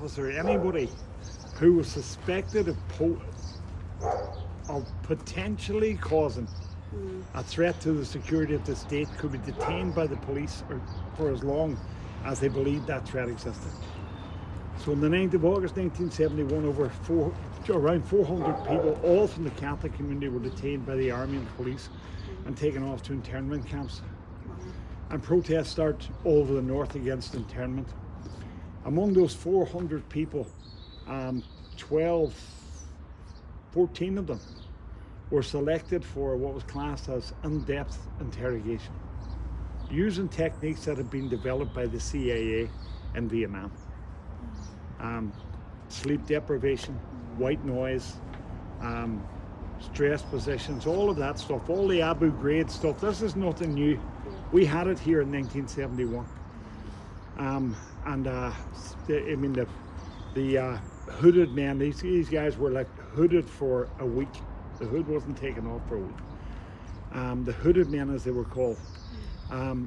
officer, anybody who was suspected of potentially causing a threat to the security of the state could be detained by the police for as long as they believed that threat existed. So on the 9th of August 1971, around 400 people, all from the Catholic community, were detained by the army and police and taken off to internment camps. And protests start all over the north against internment. Among those 400 people, 14 of them were selected for what was classed as in-depth interrogation, using techniques that had been developed by the CIA in Vietnam. Sleep deprivation, white noise, stress positions, all of that stuff, all the Abu Ghraib stuff. This is nothing new. We had it here in 1971. The hooded men, these guys were like hooded for a week. The hood wasn't taken off for a week. The hooded men, as they were called,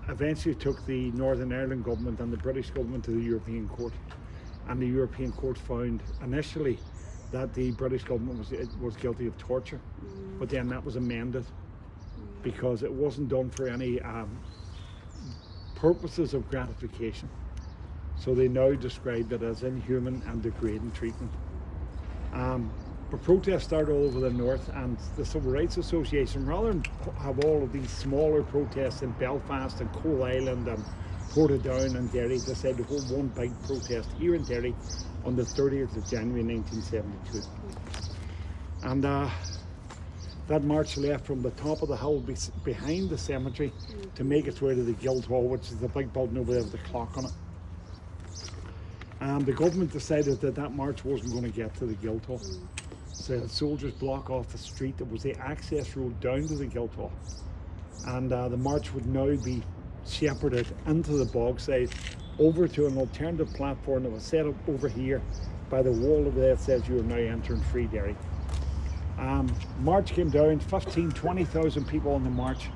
eventually took the Northern Ireland government and the British government to the European Court. And the European Court found initially that the British government was guilty of torture, but then that was amended because it wasn't done for any purposes of gratification. So they now described it as inhuman and degrading treatment. But protests started all over the north, and the Civil Rights Association, rather than have all of these smaller protests in Belfast and Coal Island and Portadown and Derry, decided to hold one big protest here in Derry on the 30th of January 1972. And that march left from the top of the hill behind the cemetery to make its way to the Guildhall, which is the big building over there with the clock on it. And the government decided that that march wasn't going to get to the Guildhall. So the soldiers block off the street that was the access road down to the Guildhall. And the march would now be shepherded into the Bogside, over to an alternative platform that was set up over here by the wall over there that says you are now entering Free Derry. March came down, 20,000 people on the march,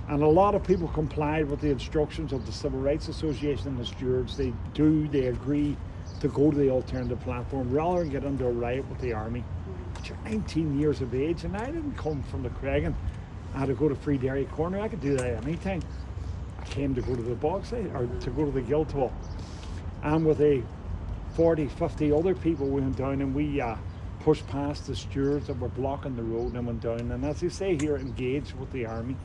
and a lot of people complied with the instructions of the Civil Rights Association and the stewards. They agree to go to the alternative platform rather than get into a riot with the army. But you're 19 years of age, and I didn't come from the Creggan. I had to go to Free Derry Corner. I could do that anytime. I came to go to the Bogside, or to go to the Guildhall. And with 50 other people, we went down and we pushed past the stewards that were blocking the road and went down. And as they say here, engaged with the army.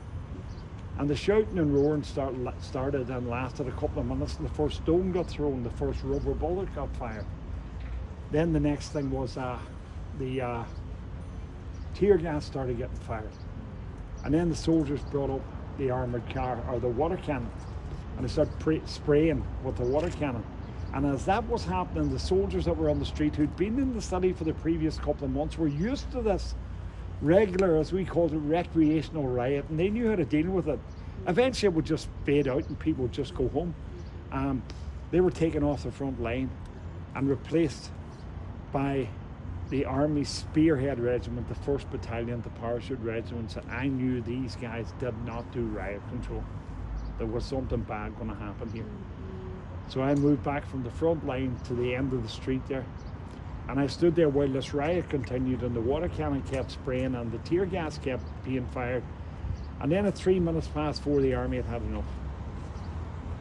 And the shouting and roaring started and lasted a couple of minutes. And the first stone got thrown, the first rubber bullet got fired. Then the next thing was the tear gas started getting fired. And then the soldiers brought up the armoured car, or the water cannon, and they started spraying with the water cannon. And as that was happening, the soldiers that were on the street, who'd been in the city for the previous couple of months, were used to this regular, as we called it, recreational riot, and they knew how to deal with it. Eventually it would just fade out and people would just go home. They were taken off the front line and replaced by the Army Spearhead Regiment, the 1st Battalion, the Parachute Regiment. And I knew these guys did not do riot control. There was something bad going to happen here. So I moved back from the front line to the end of the street there. And I stood there while this riot continued, and the water cannon kept spraying and the tear gas kept being fired. And then at 4:03, the army had enough.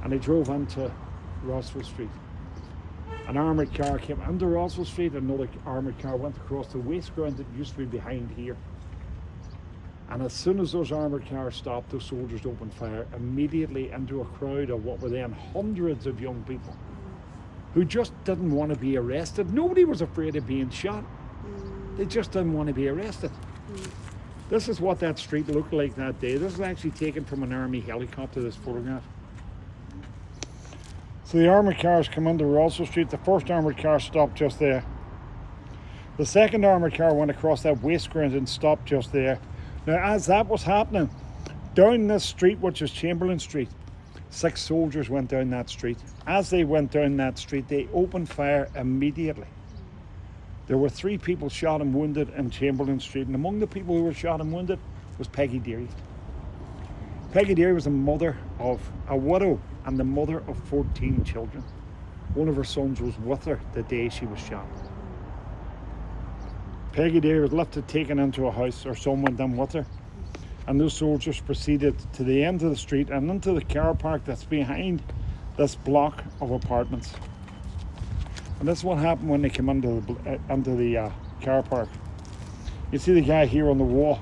And they drove into Rossville Street. An armoured car came into Rossville Street, another armoured car went across the waste ground that used to be behind here. And as soon as those armoured cars stopped, those soldiers opened fire immediately into a crowd of what were then hundreds of young people who just didn't want to be arrested. Nobody was afraid of being shot. They just didn't want to be arrested. This is what that street looked like that day. This is actually taken from an army helicopter, this photograph. So the armoured cars come into Rossville Street. The first armoured car stopped just there. The second armoured car went across that waste ground and stopped just there. Now, as that was happening, down this street, which is Chamberlain Street, 6 soldiers went down that street. As they went down that street, they opened fire immediately. There were 3 people shot and wounded in Chamberlain Street, and among the people who were shot and wounded was Peggy Deary. Peggy Deary was a widow and the mother of 14 children. one of her sons was with her the day she was shot. Peggy there was lifted, taken into a house, or someone went in with her. And those soldiers proceeded to the end of the street and into the car park that's behind this block of apartments. And this is what happened when they came into the car park. You see the guy here on the wall.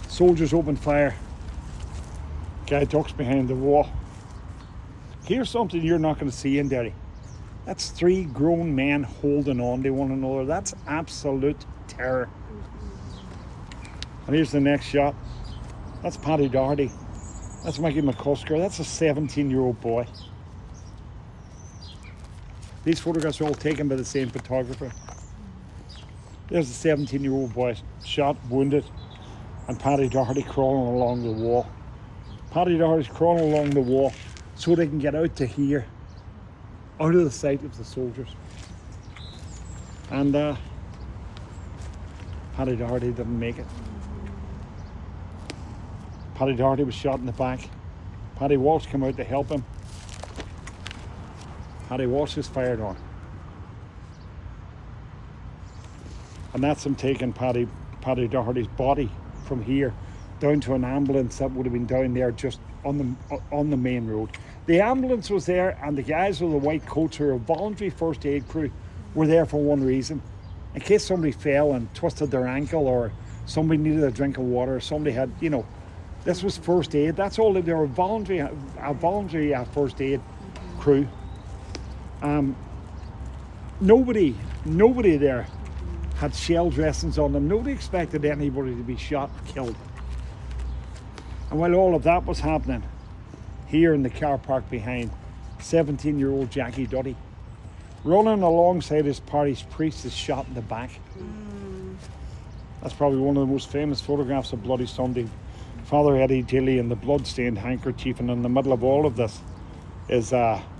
Soldiers open fire. Guy ducks behind the wall. Here's something you're not going to see in Derry. That's 3 grown men holding on to one another. That's absolute terror. And here's the next shot. That's Paddy Doherty. That's Mickey McCusker. That's a 17-year-old boy. These photographs are all taken by the same photographer. There's a 17-year-old boy shot, wounded, and Paddy Doherty crawling along the wall. Paddy Doherty's crawling along the wall so they can get out to here, out of the sight of the soldiers. And Paddy Doherty didn't make it. Paddy Doherty was shot in the back. Paddy Walsh came out to help him. Paddy Walsh is fired on. And that's him taking Paddy Doherty's body from here down to an ambulance that would have been down there just on the main road. The ambulance was there, and the guys with the white coats, who are a voluntary first aid crew, were there for one reason. In case somebody fell and twisted their ankle, or somebody needed a drink of water, or somebody had, this was first aid. That's all. They were a voluntary first aid crew. Nobody there had shell dressings on them. Nobody expected anybody to be shot or killed. And while all of that was happening, here in the car park behind, 17-year-old Jackie Duddy, running alongside his parish priest, is shot in the back. That's probably one of the most famous photographs of Bloody Sunday. Father Eddie Daly in the blood-stained handkerchief, and in the middle of all of this is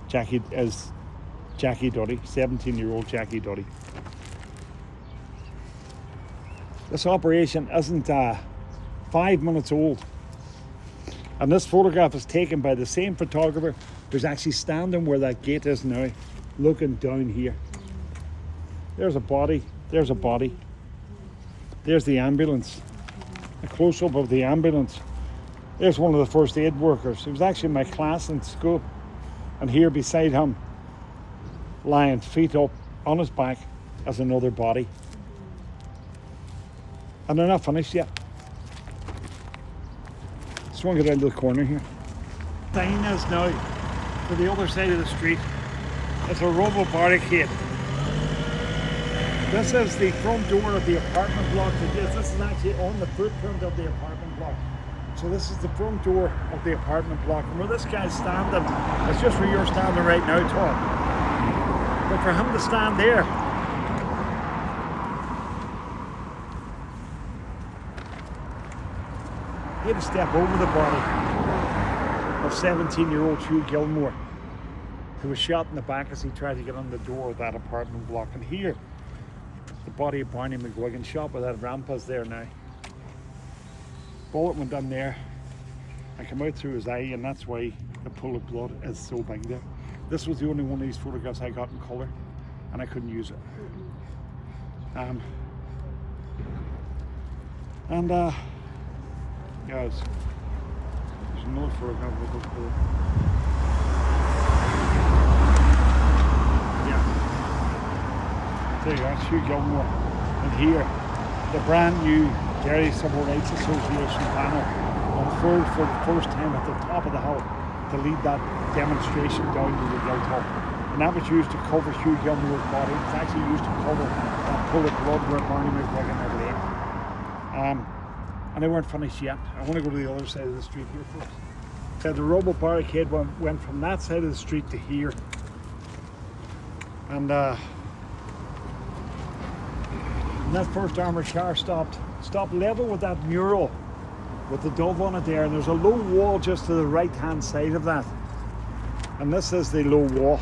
Jackie Duddy, 17-year-old Jackie Duddy. This operation isn't 5 minutes old. And this photograph is taken by the same photographer who's actually standing where that gate is now, looking down here. There's a body, there's a body. There's the ambulance. A close-up of the ambulance. There's one of the first aid workers. He was actually in my class in school. And here beside him, lying feet up on his back, as another body. And they're not finished yet. Just want to get into the corner here. Sign is now to the other side of the street. It's a rubble barricade. This is the front door of the apartment block. This is actually on the footprint of the apartment block. So this is the front door of the apartment block. And where this guy's standing, it's just where you're standing right now, Tom. But for him to stand there, he had to step over the body of 17-year-old Hugh Gilmore, who was shot in the back as he tried to get on the door of that apartment block. And here, the body of Barney McGuigan, shot with that rampus there now. Bullet went in there and came out through his eye, and that's why the pool of blood is so big there. This was the only one of these photographs I got in colour, and I couldn't use it. Guys, there's another photograph of this pool. Yeah. There you are, Hugh Gilmore. And here, the brand new Derry Civil Rights Association banner unfurled for the first time at the top of the hill to lead that demonstration down to the Guildhall. And that was used to cover Hugh Gilmore's body. It was actually used to cover that pool of blood where Barney McGuigan had lain. And they weren't finished yet. I want to go to the other side of the street here, folks. So the rubble barricade went from that side of the street to here. And that first armoured car stopped level with that mural with the dove on it there. And there's a low wall just to the right hand side of that. And this is the low wall.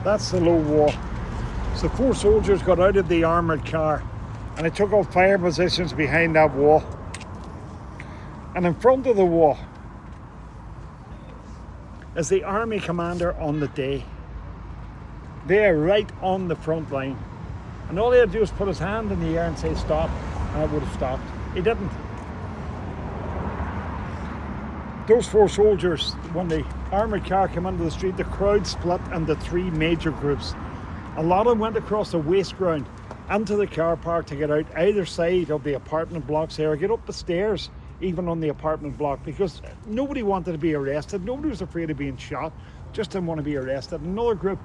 That's the low wall. So 4 soldiers got out of the armoured car and they took up fire positions behind that wall. And in front of the wall is the army commander on the day. They're right on the front line. And all he had to do was put his hand in the air and say stop, and it would have stopped. He didn't. Those 4 soldiers, when the armoured car came into the street, the crowd split into 3 major groups. A lot of them went across the waste ground into the car park to get out either side of the apartment blocks there, or get up the stairs even on the apartment block, because nobody wanted to be arrested. Nobody was afraid of being shot, just didn't want to be arrested. Another group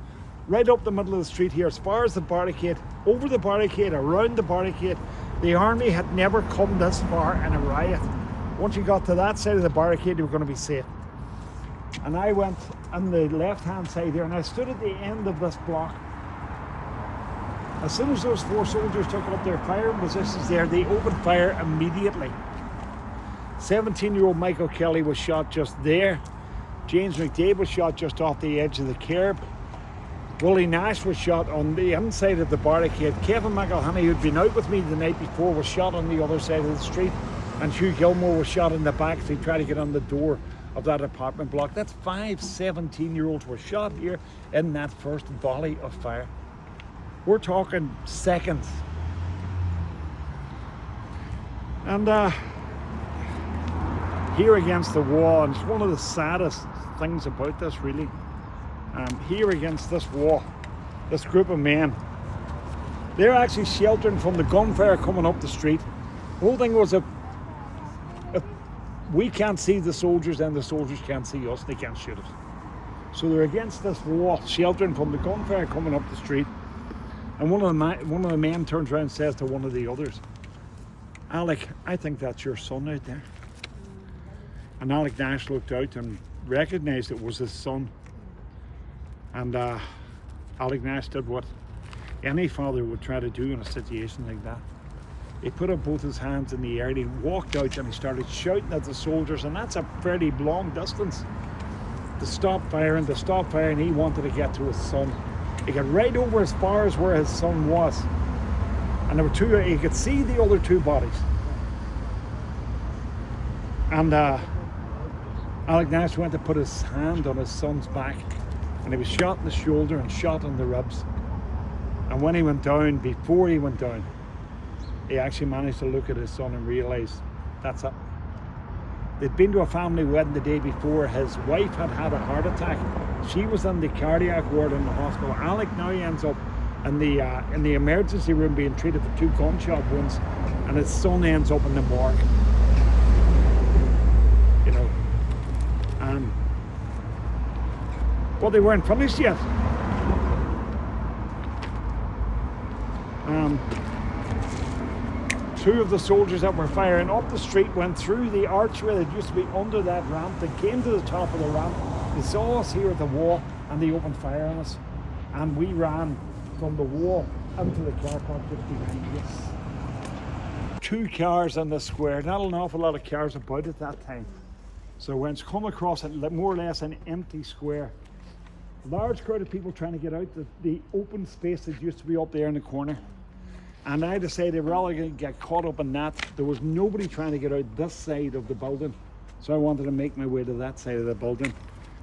right up the middle of the street here, as far as the barricade, over the barricade, around the barricade. The army had never come this far in a riot. Once you got to that side of the barricade, you were going to be safe. And I went on the left-hand side here, and I stood at the end of this block. As soon as those 4 soldiers took up their firing positions there, they opened fire immediately. 17-year-old Michael Kelly was shot just there. James McDaid was shot just off the edge of the curb. Willie Nash was shot on the inside of the barricade. Kevin McElhenney, who'd been out with me the night before, was shot on the other side of the street. And Hugh Gilmore was shot in the back as he tried to get on the door of that apartment block. That's 5 17-year-olds were shot here in that first volley of fire. We're talking seconds. And here against the wall, and it's one of the saddest things about this really, here against this wall, this group of men, they're actually sheltering from the gunfire coming up the street. The whole thing was if we can't see the soldiers, then the soldiers can't see us, they can't shoot us. So they're against this wall, sheltering from the gunfire coming up the street. And one of the men turns around and says to one of the others, "Alec, I think that's your son out there." And Alec Nash looked out and recognised it was his son. And Alec Nash did what any father would try to do in a situation like that. He put up both his hands in the air and he walked out and he started shouting at the soldiers, and that's a fairly long distance, to stop firing, and he wanted to get to his son. He got right over as far as where his son was, and there were 2, he could see the other 2 bodies. And Alec Nash went to put his hand on his son's back, and he was shot in the shoulder and shot in the ribs. And when he went down, before he went down, he actually managed to look at his son and realise that's it. They'd been to a family wedding the day before. His wife had had a heart attack. She was in the cardiac ward in the hospital. Alec now ends up in the emergency room being treated for 2 gunshot wounds, and his son ends up in the morgue. You know, but they weren't finished yet. Two of the soldiers that were firing up the street went through the archway that used to be under that ramp. They came to the top of the ramp. They saw us here at the wall and they opened fire on us. And we ran from the wall into the car park just behind us. 2 cars in the square, not an awful lot of cars about at that time. So when it's come across more or less an empty square, large crowd of people trying to get out the open space that used to be up there in the corner. And I decided rather than get caught up in that, there was nobody trying to get out this side of the building. So I wanted to make my way to that side of the building.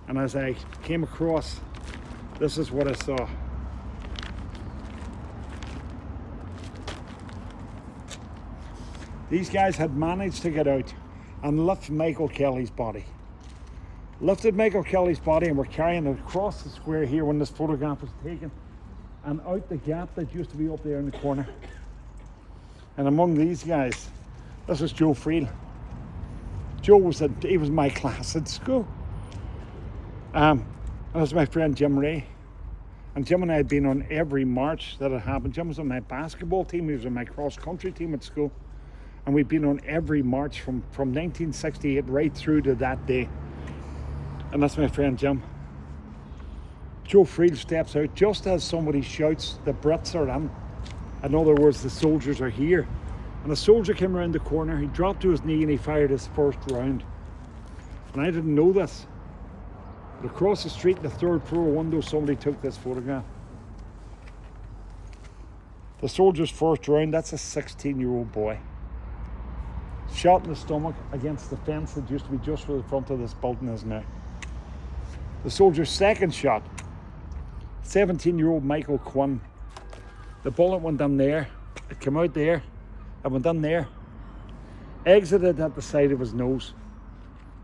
And as I came across, this is what I saw. These guys had managed to get out and lift Michael Kelly's body. Lifted Michael Kelly's body and were carrying it across the square here when this photograph was taken, and out the gap that used to be up there in the corner. And among these guys, this was Joe Friel. Joe he was my class at school. And this was my friend Jim Ray. And Jim and I had been on every march that had happened. Jim was on my basketball team, he was on my cross-country team at school. And we'd been on every march from 1968 right through to that day. And that's my friend Jim. Joe Friel steps out just as somebody shouts, "The Brits are in." In other words, the soldiers are here. And a soldier came around the corner, he dropped to his knee and he fired his first round. And I didn't know this. But across the street in the 3rd floor window, somebody took this photograph. The soldier's first round, that's a 16-year-old boy. shot in the stomach against the fence that used to be just for the front of this building is now. The soldier's second shot, 17-year-old Michael Quinn. The bullet went in there, it came out there, it went in there, exited at the side of his nose.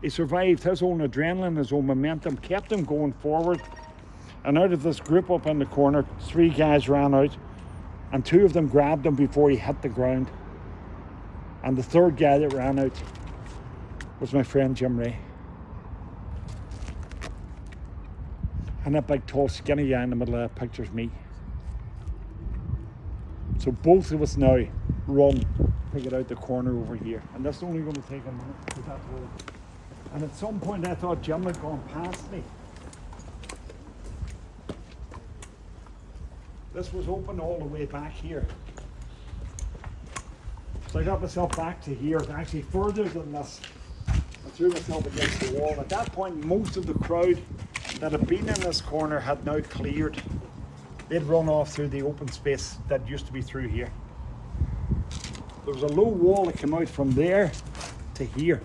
He survived. His own adrenaline, his own momentum kept him going forward. And out of this group up in the corner, 3 guys ran out, and 2 of them grabbed him before he hit the ground. And the 3rd guy that ran out was my friend Jim Ray. And that big, tall, skinny guy in the middle of that picture's me. So both of us now run to get out the corner over here. And that's only going to take a minute to that road. And at some point I thought Jim had gone past me. This was open all the way back here. So I got myself back to here, actually further than this. I threw myself against the wall. At that point, most of the crowd that had been in this corner had now cleared. They'd run off through the open space that used to be through here. There was a low wall that came out from there to here.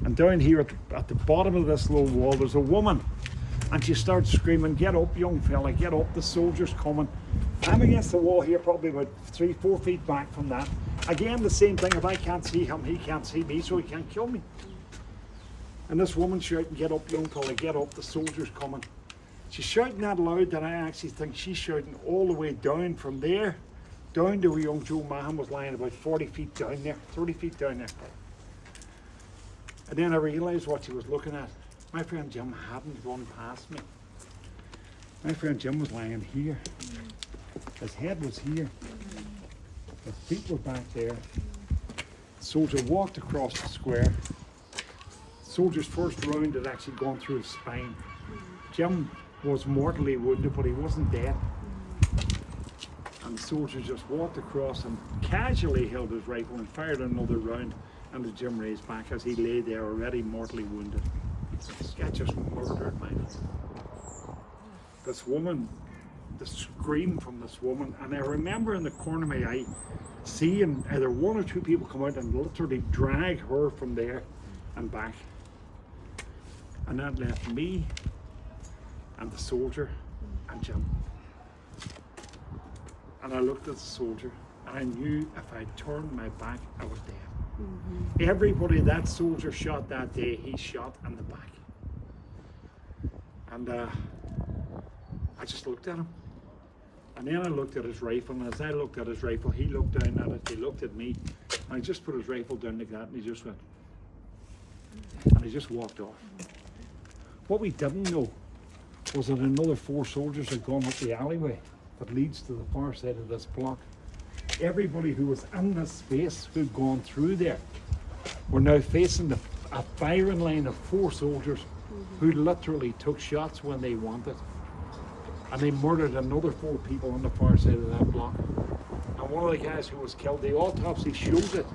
And down here at the bottom of this low wall, there's a woman. And she starts screaming, "Get up, young fella, get up, the soldier's coming." I'm against the wall here, probably about 3-4 feet back from that. Again, the same thing, if I can't see him, he can't see me, so he can't kill me. And this woman shouting, "Get up, young fella, get up, the soldier's coming." She's shouting that loud that I actually think she's shouting all the way down from there, down to where young Joe Mahan was lying about 40 feet down there, 30 feet down there. And then I realised what she was looking at. My friend Jim hadn't run past me. My friend Jim was lying here. His head was here. His feet were back there. The soldier walked across the square. The soldier's first round had actually gone through his spine. Jim was mortally wounded, but he wasn't dead. And the soldier just walked across and casually held his rifle and fired another round into Jim Ray's back as he lay there already mortally wounded. That just murdered my friend. This woman, the scream from this woman, and I remember in the corner of my eye seeing either 1 or 2 people come out and literally drag her from there and back. And that left me and the soldier and Jim. And I looked at the soldier and I knew if I turned my back, I was dead. Mm-hmm. Everybody that soldier shot that day, he shot in the back. And I just looked at him. And then I looked at his rifle, and as I looked at his rifle, he looked down at it, he looked at me, and I just put his rifle down like that, and he just went. And he just walked off. What we didn't know was that another 4 soldiers had gone up the alleyway that leads to the far side of this block. Everybody who was in this space who'd gone through there were now facing a firing line of 4 soldiers who literally took shots when they wanted. And they murdered another 4 people on the far side of that block. And one of the guys who was killed, the autopsy shows it,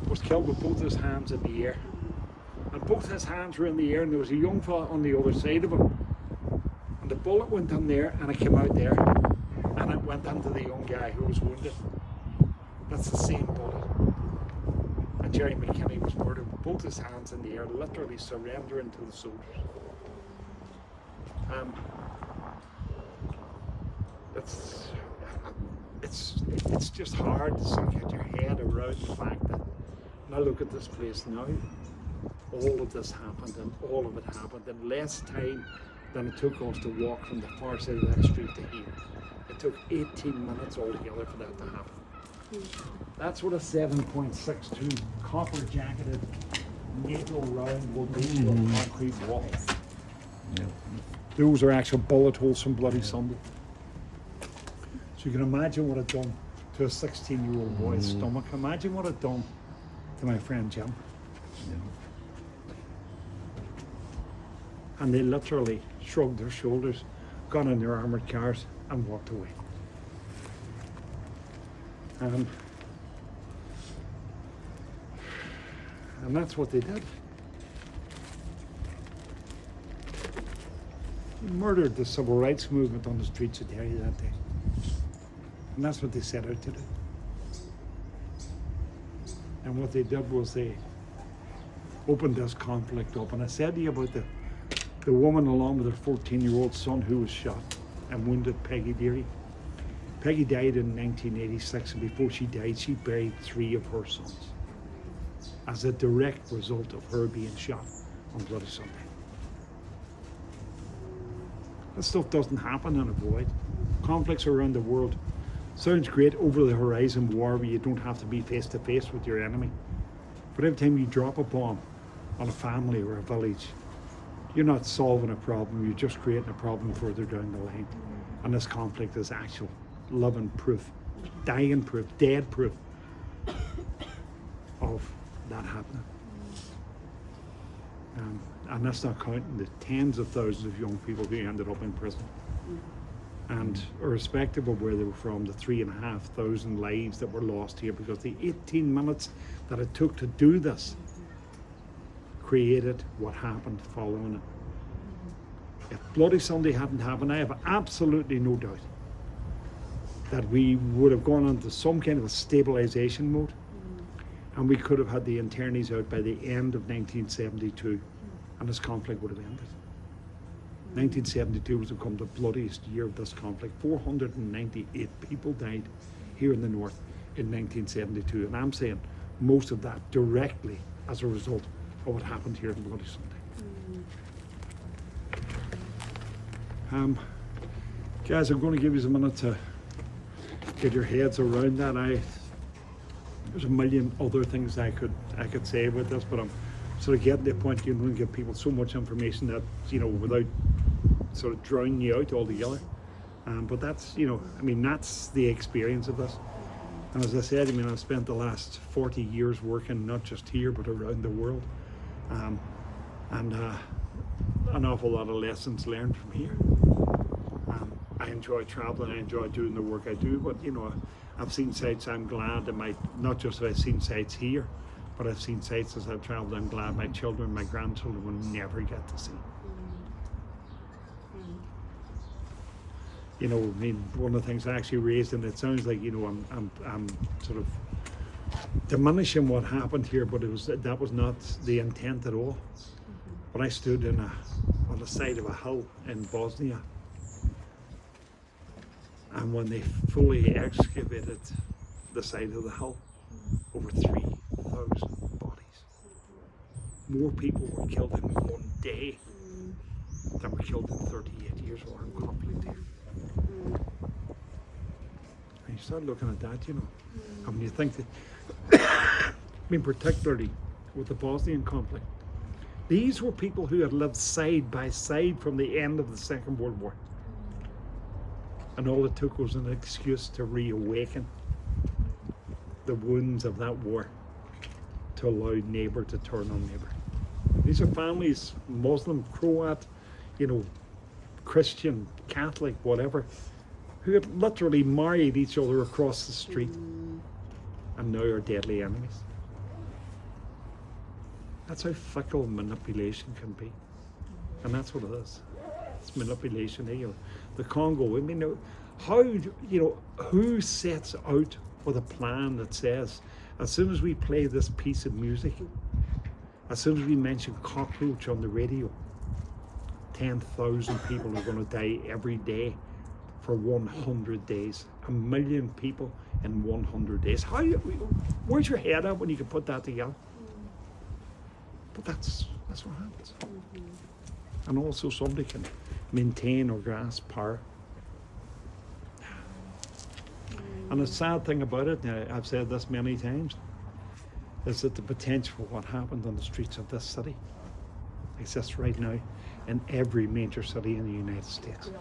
was killed with both his hands in the air. And both his hands were in the air, and there was a young fella on the other side of him. And the bullet went in there, and it came out there, and it went into the young guy who was wounded. That's the same bullet. And Jerry McKinney was murdered with both his hands in the air, literally surrendering to the soldiers. It's just hard to get your head around the fact that when I look at this place now, all of this happened, and all of it happened in less time than it took us to walk from the far side of that street to here. It took 18 minutes altogether for that to happen. That's what a 7.62 copper jacketed maple round will do to a concrete wall. Yeah. Those are actual bullet holes from Bloody Sunday. So you can imagine what it done to a 16-year-old boy's stomach. Imagine what it done to my friend Jim. Yeah. And they literally shrugged their shoulders, got in their armoured cars and walked away. And that's what they did. They murdered the civil rights movement on the streets of Derry that day. And that's what they set out to do. And what they did was they opened this conflict up. And I said to you about the woman along with her 14-year-old son who was shot and wounded, Peggy Deary. Peggy died in 1986, and before she died, she buried 3 of her sons as a direct result of her being shot on Bloody Sunday. That stuff doesn't happen in a void. Conflicts around the world. Sounds great, over the horizon war where you don't have to be face to face with your enemy. But every time you drop a bomb on a family or a village, you're not solving a problem, you're just creating a problem further down the line. And this conflict is actual living proof, dying proof, dead proof of that happening. And that's not counting the tens of thousands of young people who ended up in prison. And irrespective of where they were from, the 3,500 lives that were lost here because the 18 minutes that it took to do this created what happened following it. If Bloody Sunday hadn't happened, I have absolutely no doubt that we would have gone into some kind of a stabilisation mode, and we could have had the internees out by the end of 1972, and this conflict would have ended. 1972 was become the bloodiest year of this conflict. 498 people died here in the north in 1972, and I'm saying most of that directly as a result of what happened here on Bloody Sunday. Guys, I'm going to give you a minute to get your heads around that. There's a million other things I could say about this, but I'm sort of getting to the point you don't give people so much information that, you know, without sort of drowning you out altogether. But that's, you know, I mean, that's the experience of this. And as I said, I mean, I've spent the last 40 years working not just here but around the world, and an awful lot of lessons learned from here. I enjoy traveling, I enjoy doing the work I do, but you know, I've seen sights I'm glad that not just have I seen sights here, but I've seen sights as I've traveled I'm glad my children, my grandchildren will never get to see. You know, I mean, one of the things I actually raised, and it sounds like, you know, I'm sort of diminishing what happened here, but that was not the intent at all. But I stood on the side of a hill in Bosnia, and when they fully excavated the side of the hill, over 3,000 bodies. More people were killed in one day than were killed in 38 years of armed conflict here. And you start looking at that, you know, and when you think that, I mean, particularly with the Bosnian conflict, these were people who had lived side by side from the end of the Second World War. And all it took was an excuse to reawaken the wounds of that war, to allow neighbour to turn on neighbour. These are families, Muslim, Croat, you know, Christian, Catholic, whatever, who had literally married each other across the street and now are deadly enemies. That's how fickle manipulation can be. And that's what it is. It's manipulation. You know, the Congo, I mean, how, you know, who sets out with a plan that says, as soon as we play this piece of music, as soon as we mention cockroach on the radio, 10,000 people are going to die every day for 100 days. 1 million people in 100 days. Where's your head at when you can put that together? But that's what happens. And also somebody can maintain or grasp power. And the sad thing about it, I've said this many times, is that the potential for what happened on the streets of this city exists right now in every major city in the United States.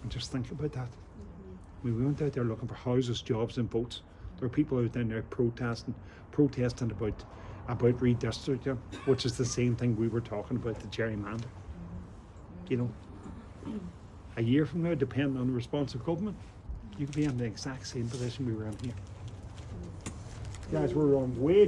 And just think about that. We went out there looking for houses, jobs and boats. There are people out there protesting about redistricting, which is the same thing we were talking about, the gerrymander. You know, a year from now, depending on the response of government, you could be in the exact same position we were in here. Guys, we're on way